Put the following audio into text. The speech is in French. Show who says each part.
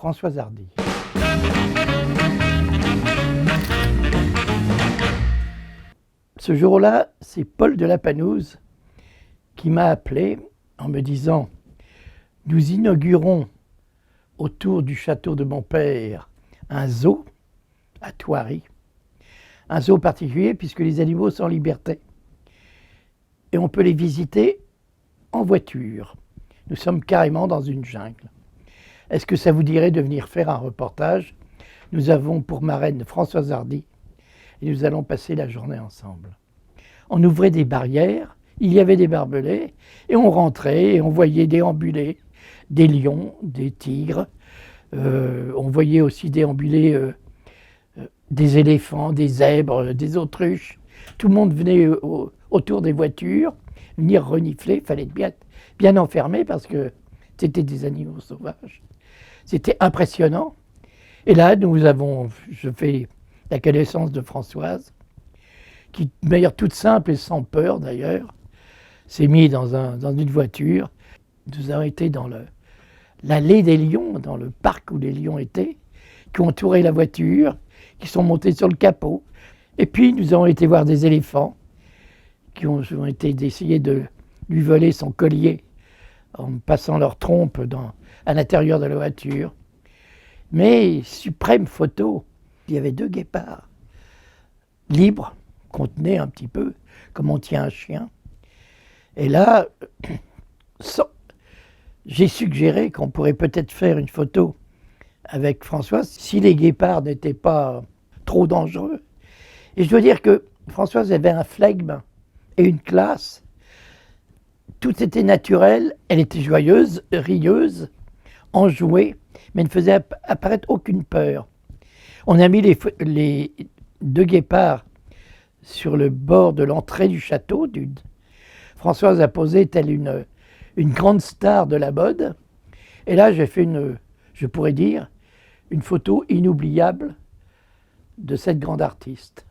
Speaker 1: Françoise Hardy. Ce jour-là, c'est Paul de Lapanouse qui m'a appelé en me disant « Nous inaugurons autour du château de mon père un zoo à Thoiry, un zoo particulier puisque les animaux sont en liberté et on peut les visiter en voiture. Nous sommes carrément dans une jungle. Est-ce que ça vous dirait de venir faire un reportage? Nous avons pour marraine Françoise Hardy et nous allons passer la journée ensemble. » On ouvrait des barrières, il y avait des barbelés et on rentrait et on voyait déambuler des lions, des tigres. On voyait aussi déambuler des éléphants, des zèbres, des autruches. Tout le monde venait autour des voitures, venir renifler. Il fallait être bien enfermé parce que c'était des animaux sauvages. C'était impressionnant. Et là, je fais la connaissance de Françoise, qui, de manière toute simple et sans peur d'ailleurs, s'est mis dans une voiture. Nous avons été dans l'allée des lions, dans le parc où les lions étaient, qui ont entouré la voiture, qui sont montés sur le capot. Et puis nous avons été voir des éléphants qui ont été d'essayer de lui voler son collier en passant leur trompe à l'intérieur de la voiture. Mais suprême photo, il y avait 2 guépards libres, qu'on tenait un petit peu comme on tient un chien. Et là, j'ai suggéré qu'on pourrait peut-être faire une photo avec Françoise si les guépards n'étaient pas trop dangereux. Et je dois dire que Françoise avait un flegme et une classe. Tout était naturel, elle était joyeuse, rieuse, enjouée, mais ne faisait apparaître aucune peur. On a mis les 2 guépards sur le bord de l'entrée du château. Françoise a posé telle une grande star de la mode. Et là, j'ai fait je pourrais dire, une photo inoubliable de cette grande artiste.